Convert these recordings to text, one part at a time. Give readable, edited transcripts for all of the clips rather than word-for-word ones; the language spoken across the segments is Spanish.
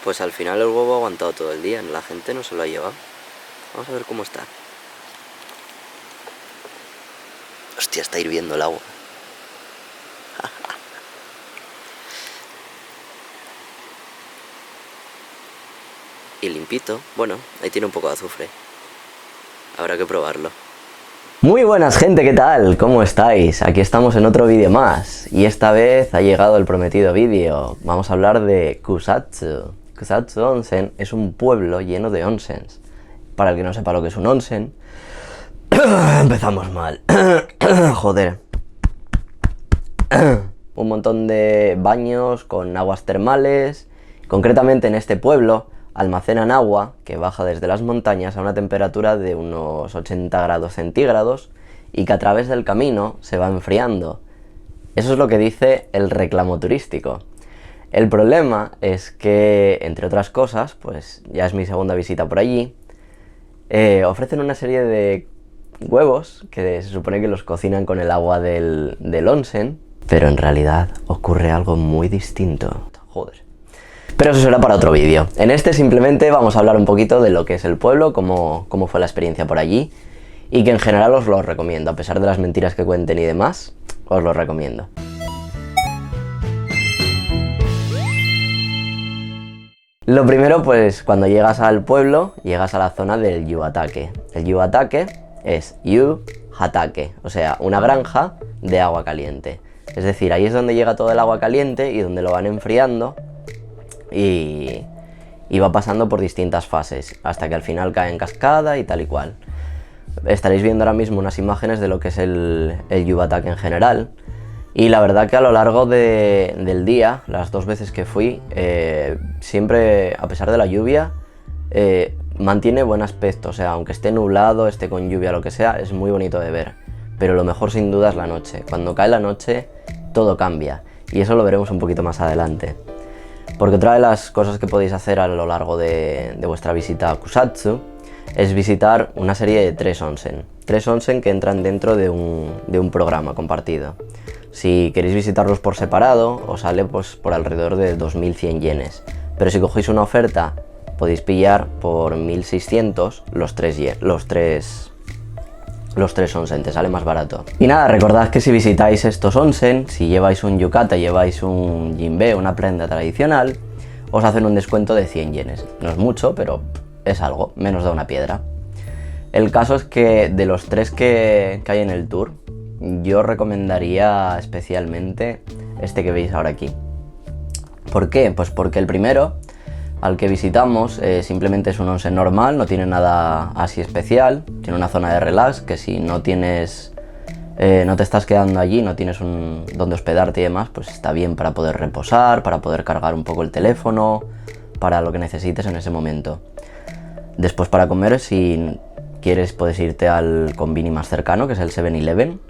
Pues al final el huevo ha aguantado todo el día, la gente no se lo ha llevado. Vamos a ver cómo está. Hostia, está hirviendo el agua. Y limpito, bueno, ahí tiene un poco de azufre. Habrá que probarlo. Muy buenas gente, ¿qué tal? ¿Cómo estáis? Aquí estamos en otro vídeo más. Y esta vez ha llegado el prometido vídeo. Vamos a hablar de Kusatsu. Kusatsu Onsen es un pueblo lleno de onsens. Para el que no sepa lo que es un onsen... Empezamos mal. Joder. Un montón de baños con aguas termales. Concretamente en este pueblo almacenan agua que baja desde las montañas a una temperatura de unos 80 grados centígrados y que a través del camino se va enfriando. Eso es lo que dice el reclamo turístico. El problema es que, entre otras cosas, pues ya es mi segunda visita por allí, ofrecen una serie de huevos que se supone que los cocinan con el agua del onsen, pero en realidad ocurre algo muy distinto. Joder. Pero eso será para otro vídeo. En este simplemente vamos a hablar un poquito de lo que es el pueblo, cómo fue la experiencia por allí, y que en general os lo recomiendo, a pesar de las mentiras que cuenten y demás, os lo recomiendo. Lo primero, pues cuando llegas al pueblo, llegas a la zona del Yu-Hatake. El Yu-Hatake es Yu-Hatake, o sea, una granja de agua caliente. Es decir, ahí es donde llega todo el agua caliente y donde lo van enfriando y va pasando por distintas fases, hasta que al final cae en cascada y tal y cual. Estaréis viendo ahora mismo unas imágenes de lo que es el Yu-Hatake en general. Y la verdad que a lo largo del día, las dos veces que fui, siempre, a pesar de la lluvia, mantiene buen aspecto. O sea, aunque esté nublado, esté con lluvia, lo que sea, es muy bonito de ver. Pero lo mejor sin duda es la noche. Cuando cae la noche, todo cambia. Y eso lo veremos un poquito más adelante. Porque otra de las cosas que podéis hacer a lo largo de vuestra visita a Kusatsu es visitar una serie de 3 onsen. 3 onsen que entran dentro de un programa compartido. Si queréis visitarlos por separado, os sale pues por alrededor de 2100 yenes. Pero si cogéis una oferta, podéis pillar por 1600 los tres onsen, te sale más barato. Y nada, recordad que si visitáis estos onsen, si lleváis un yukata, lleváis un jinbe, una prenda tradicional, os hacen un descuento de 100 yenes. No es mucho, pero es algo, menos de una piedra. El caso es que de los 3 que hay en el tour, yo recomendaría especialmente este que veis ahora aquí. ¿Por qué? Pues porque el primero, al que visitamos, simplemente es un onsen normal, no tiene nada así especial, tiene una zona de relax que si no tienes, no te estás quedando allí, no tienes donde hospedarte y demás, pues está bien para poder reposar, para poder cargar un poco el teléfono, para lo que necesites en ese momento. Después para comer, si quieres, puedes irte al konbini más cercano, que es el 7-Eleven,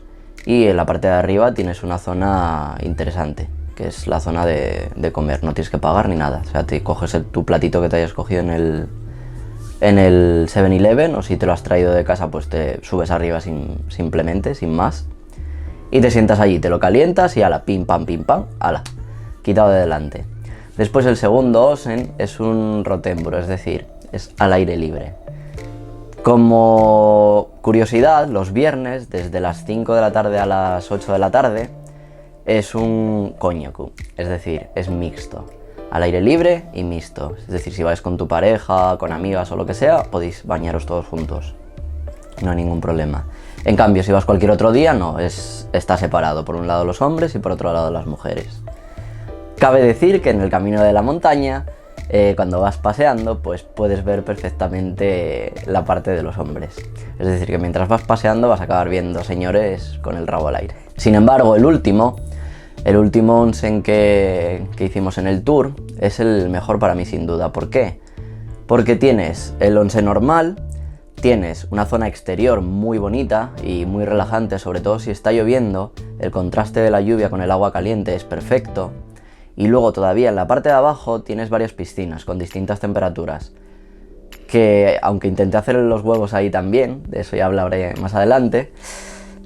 y en la parte de arriba tienes una zona interesante, que es la zona de comer, no tienes que pagar ni nada. O sea, te coges tu platito que te hayas cogido en el 7-Eleven, o si te lo has traído de casa, pues te subes arriba simplemente, sin más, y te sientas allí, te lo calientas y ala, pim pam, ala, quitado de delante. Después el segundo onsen es un rotemburo, es decir, es al aire libre. Como curiosidad, los viernes, desde las 5 de la tarde a las 8 de la tarde, es un konyaku, es decir, es mixto, al aire libre y mixto. Es decir, si vais con tu pareja, con amigas o lo que sea, podéis bañaros todos juntos, no hay ningún problema. En cambio, si vas cualquier otro día, no, está separado, por un lado los hombres y por otro lado las mujeres. Cabe decir que en el camino de la montaña, cuando vas paseando, pues puedes ver perfectamente la parte de los hombres. Es decir, que mientras vas paseando vas a acabar viendo señores con el rabo al aire. Sin embargo, el último onsen que hicimos en el tour es el mejor para mí sin duda. ¿Por qué? Porque tienes el onsen normal, tienes una zona exterior muy bonita y muy relajante, sobre todo si está lloviendo, el contraste de la lluvia con el agua caliente es perfecto. Y luego todavía en la parte de abajo tienes varias piscinas con distintas temperaturas, que aunque intenté hacer los huevos ahí también, de eso ya hablaré más adelante,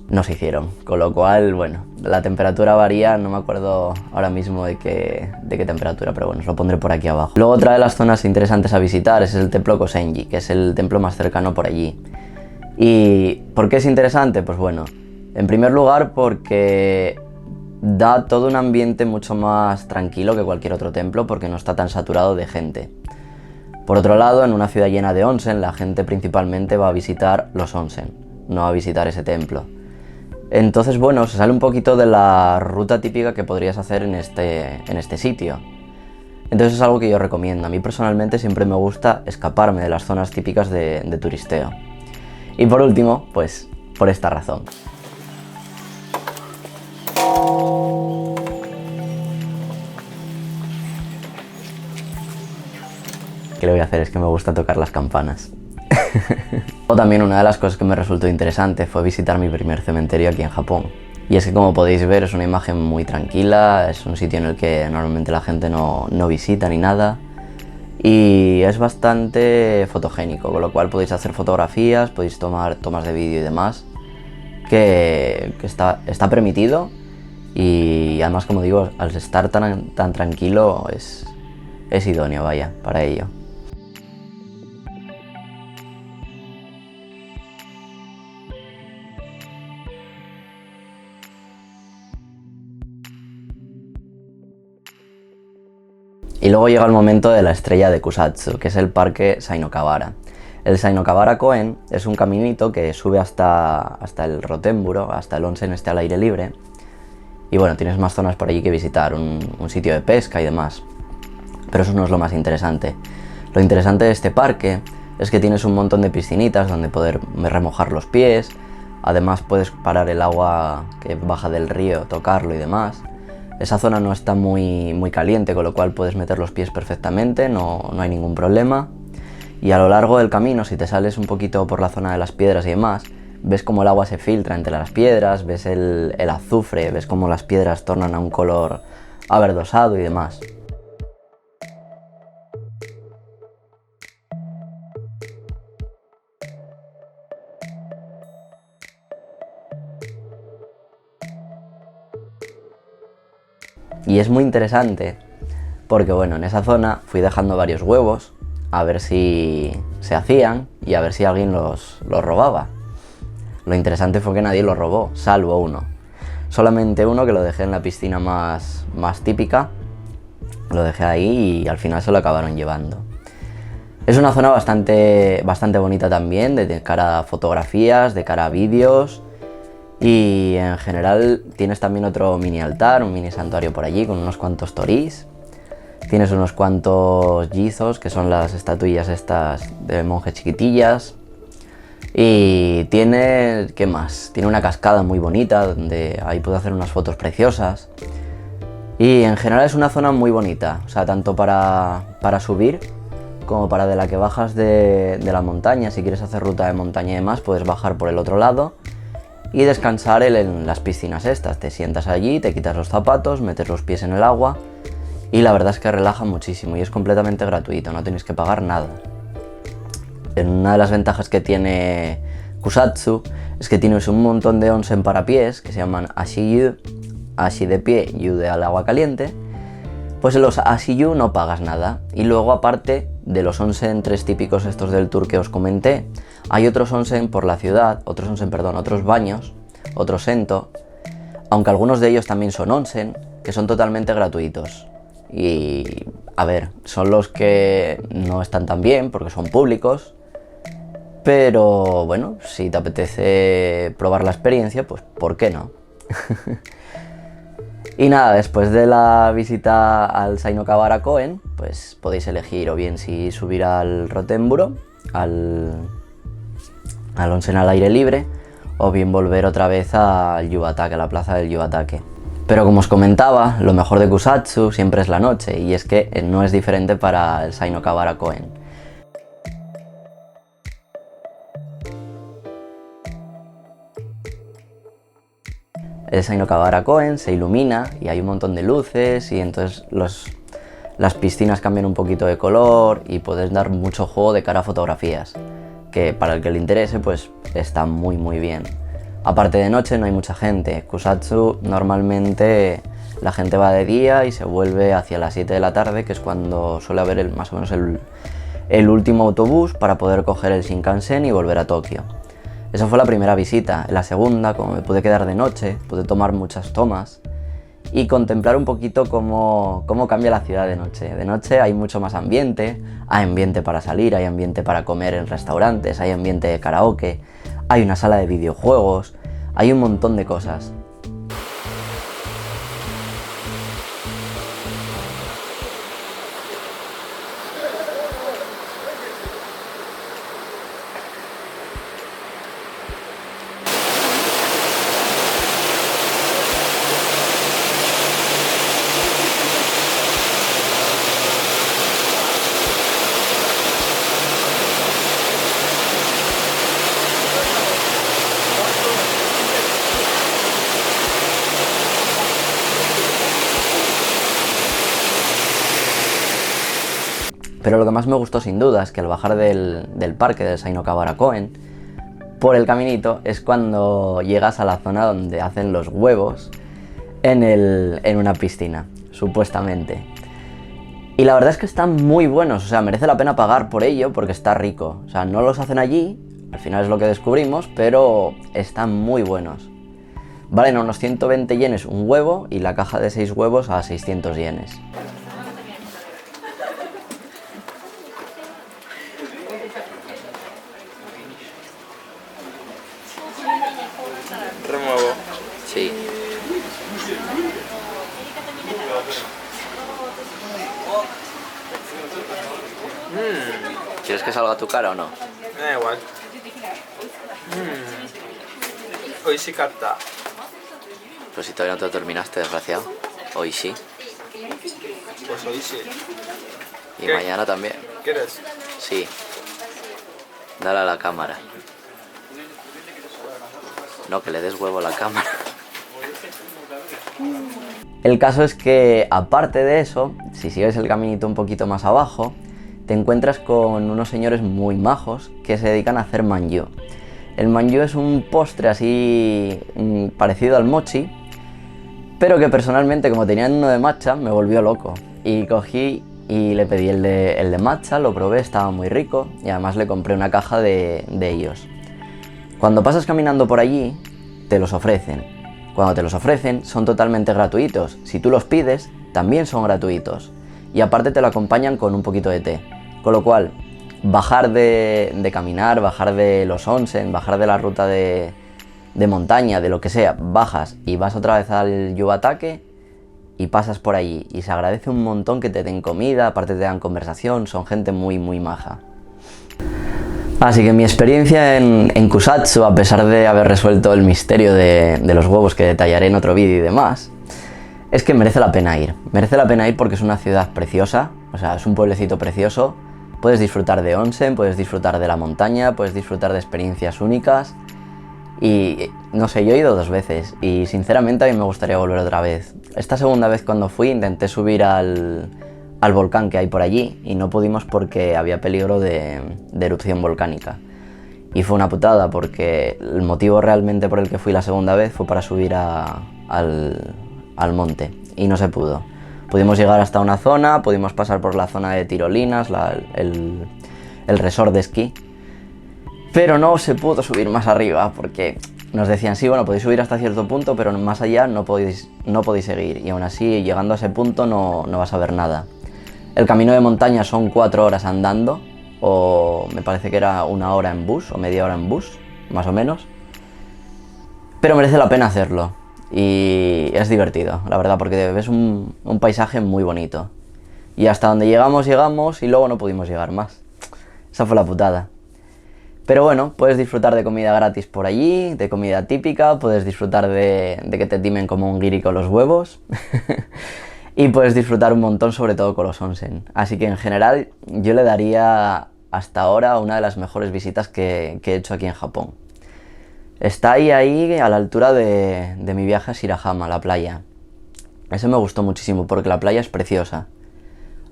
no se hicieron, con lo cual, bueno, la temperatura varía, no me acuerdo ahora mismo de qué temperatura, pero bueno, os lo pondré por aquí abajo. Luego otra de las zonas interesantes a visitar es el templo Kosenji, que es el templo más cercano por allí. ¿Y por qué es interesante? Pues bueno, en primer lugar porque da todo un ambiente mucho más tranquilo que cualquier otro templo porque no está tan saturado de gente. Por otro lado, en una ciudad llena de onsen, la gente principalmente va a visitar los onsen, no va a visitar ese templo. Entonces, bueno, se sale un poquito de la ruta típica que podrías hacer en este sitio. Entonces es algo que yo recomiendo. A mí personalmente siempre me gusta escaparme de las zonas típicas de turisteo. Y por último, pues por esta razón. ¿Qué le voy a hacer? Es que me gusta tocar las campanas. O también una de las cosas que me resultó interesante fue visitar mi primer cementerio aquí en Japón. Y es que, como podéis ver, es una imagen muy tranquila, es un sitio en el que normalmente la gente no visita ni nada. Y es bastante fotogénico, con lo cual podéis hacer fotografías, podéis tomar tomas de vídeo y demás, que está permitido. Y además, como digo, al estar tan tranquilo es idóneo, vaya, para ello. Y luego llega el momento de la estrella de Kusatsu, que es el parque Sainokawara. El Sainokawara Koen es un caminito que sube hasta el Rotemburo, hasta el onsen al aire libre. Y bueno, tienes más zonas por allí que visitar, un sitio de pesca y demás. Pero eso no es lo más interesante. Lo interesante de este parque es que tienes un montón de piscinitas donde poder remojar los pies. Además puedes parar el agua que baja del río, tocarlo y demás. Esa zona no está muy caliente, con lo cual puedes meter los pies perfectamente, no hay ningún problema. Y a lo largo del camino, si te sales un poquito por la zona de las piedras y demás, ves cómo el agua se filtra entre las piedras, ves el azufre, ves cómo las piedras tornan a un color averdosado y demás. Y es muy interesante porque, bueno, en esa zona fui dejando varios huevos a ver si se hacían y a ver si alguien los robaba. Lo interesante fue que nadie los robó, salvo uno. Solamente uno, que lo dejé en la piscina más típica, lo dejé ahí y al final se lo acabaron llevando. Es una zona bastante bonita también, de cara a fotografías, de cara a vídeos. Y en general tienes también otro mini altar, un mini santuario por allí con unos cuantos toris. Tienes unos cuantos gizos, que son las estatuillas estas de monjes chiquitillas. Y tiene, ¿qué más? Tiene una cascada muy bonita donde ahí puedo hacer unas fotos preciosas. Y en general es una zona muy bonita, o sea, tanto para subir como para de la que bajas de la montaña. Si quieres hacer ruta de montaña y demás, puedes bajar por el otro lado y descansar en las piscinas estas. Te sientas allí, te quitas los zapatos, metes los pies en el agua y la verdad es que relaja muchísimo y es completamente gratuito, no tienes que pagar nada. Una de las ventajas que tiene Kusatsu es que tienes un montón de onsen para pies que se llaman Ashi-yu, Ashi de pie, Yu de al agua caliente. Pues en los Ashi-yu no pagas nada. Y luego, aparte de los onsen tres típicos estos del tour que os comenté, hay otros onsen por la ciudad, otros baños, otros sento, aunque algunos de ellos también son onsen, que son totalmente gratuitos. Y, a ver, son los que no están tan bien porque son públicos, pero bueno, si te apetece probar la experiencia, pues ¿por qué no? Y nada, después de la visita al Sainokawara Koen, pues podéis elegir o bien si subir al Rotemburo, al onsen al aire libre, o bien volver otra vez al Yubatake, a la plaza del Yubatake. Pero como os comentaba, lo mejor de Kusatsu siempre es la noche, y es que no es diferente para el Sainokawara Koen. El Sainokawara Koen se ilumina y hay un montón de luces y entonces las piscinas cambian un poquito de color y puedes dar mucho juego de cara a fotografías, que para el que le interese pues está muy bien. Aparte de noche no hay mucha gente. Kusatsu normalmente la gente va de día y se vuelve hacia las 7 de la tarde, que es cuando suele haber más o menos el último autobús para poder coger el Shinkansen y volver a Tokio. Esa fue la primera visita. En la segunda, como me pude quedar de noche, pude tomar muchas tomas y contemplar un poquito cómo cambia la ciudad de noche. De noche hay mucho más ambiente, hay ambiente para salir, hay ambiente para comer en restaurantes, hay ambiente de karaoke, hay una sala de videojuegos, hay un montón de cosas. Pero lo que más me gustó sin duda es que al bajar del parque del Sainokawara Koen, por el caminito es cuando llegas a la zona donde hacen los huevos en una piscina, supuestamente. Y la verdad es que están muy buenos, o sea, merece la pena pagar por ello porque está rico. O sea, no los hacen allí, al final es lo que descubrimos, pero están muy buenos. Valen unos 120 yenes un huevo y la caja de 6 huevos a 600 yenes. Remuevo. Sí. ¿Quieres que salga tu cara o no? Me da igual. Oishikatta. Pues si todavía no te lo terminaste, desgraciado. Hoy sí. Pues oishi. Y ¿Qué? mañana también. ¿Quieres? Sí. Dale a la cámara. No, que le des huevo a la cámara. El caso es que, aparte de eso, si sigues el caminito un poquito más abajo, te encuentras con unos señores muy majos que se dedican a hacer manju. El manju es un postre así parecido al mochi, pero que personalmente, como tenían uno de matcha, me volvió loco. Y cogí y le pedí el de matcha, lo probé, estaba muy rico y además le compré una caja de ellos. Cuando pasas caminando por allí, te los ofrecen. Cuando te los ofrecen, son totalmente gratuitos. Si tú los pides, también son gratuitos. Y aparte te lo acompañan con un poquito de té. Con lo cual, bajar de caminar, bajar de los onsen, bajar de la ruta de montaña, de lo que sea, bajas y vas otra vez al Yubatake y pasas por allí. Y se agradece un montón que te den comida, aparte te dan conversación, son gente muy, muy maja. Así que mi experiencia en Kusatsu, a pesar de haber resuelto el misterio de los huevos que detallaré en otro vídeo y demás, es que merece la pena ir. Merece la pena ir porque es una ciudad preciosa, o sea, es un pueblecito precioso. Puedes disfrutar de onsen, puedes disfrutar de la montaña, puedes disfrutar de experiencias únicas. Y no sé, yo he ido 2 veces y sinceramente a mí me gustaría volver otra vez. Esta segunda vez cuando fui intenté subir al volcán que hay por allí y no pudimos porque había peligro de erupción volcánica. Y fue una putada porque el motivo realmente por el que fui la segunda vez fue para subir al monte y no se pudo. Pudimos llegar hasta una zona, pudimos pasar por la zona de tirolinas, el resort de esquí, pero no se pudo subir más arriba porque nos decían, sí, bueno, podéis subir hasta cierto punto, pero más allá no podéis seguir, y aún así, llegando a ese punto no vas a ver nada. El camino de montaña son 4 horas andando, o me parece que era 1 hora en bus, o media hora en bus, más o menos. Pero merece la pena hacerlo, y es divertido, la verdad, porque ves un paisaje muy bonito. Y hasta donde llegamos y luego no pudimos llegar más. Esa fue la putada. Pero bueno, puedes disfrutar de comida gratis por allí, de comida típica, puedes disfrutar de que te timen como un giri con los huevos. Y puedes disfrutar un montón, sobre todo con los onsen. Así que en general yo le daría hasta ahora una de las mejores visitas que he hecho aquí en Japón. Está ahí a la altura de mi viaje a Shirahama, la playa. Eso me gustó muchísimo porque la playa es preciosa.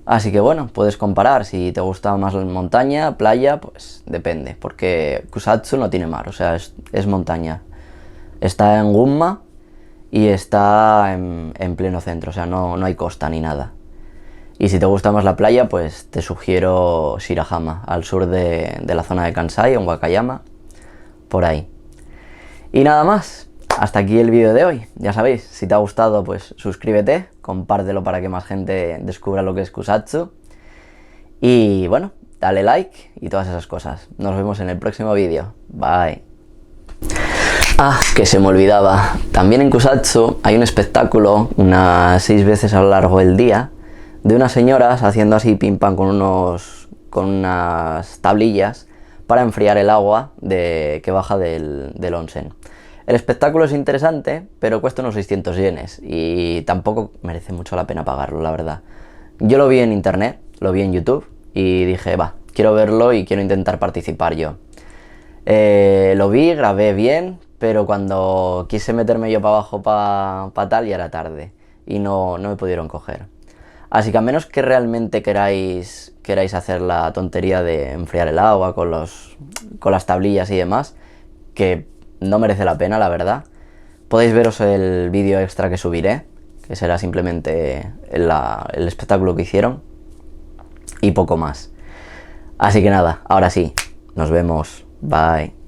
Así que bueno, puedes comparar, si te gusta más la montaña, playa, pues depende, porque Kusatsu no tiene mar, o sea, es montaña. Está en Gunma y está en pleno centro, o sea, no hay costa ni nada. Y si te gusta más la playa, pues te sugiero Shirahama, al sur de la zona de Kansai, en Wakayama, por ahí. Y nada más, hasta aquí el vídeo de hoy. Ya sabéis, si te ha gustado, pues suscríbete, compártelo para que más gente descubra lo que es Kusatsu. Y bueno, dale like y todas esas cosas. Nos vemos en el próximo vídeo. Bye. Ah, que se me olvidaba. También en Kusatsu hay un espectáculo unas 6 veces a lo largo del día de unas señoras haciendo así pim pam con unas tablillas para enfriar el agua que baja del onsen. El espectáculo es interesante, pero cuesta unos 600 yenes y tampoco merece mucho la pena pagarlo, la verdad. Yo lo vi en internet, lo vi en YouTube y dije, va, quiero verlo y quiero intentar participar yo. Lo vi, grabé bien, pero cuando quise meterme yo para abajo para tal ya era tarde y no me pudieron coger. Así que a menos que realmente queráis hacer la tontería de enfriar el agua con las tablillas y demás, que no merece la pena, la verdad, podéis veros el vídeo extra que subiré, que será simplemente el espectáculo que hicieron y poco más. Así que nada, ahora sí, nos vemos, bye.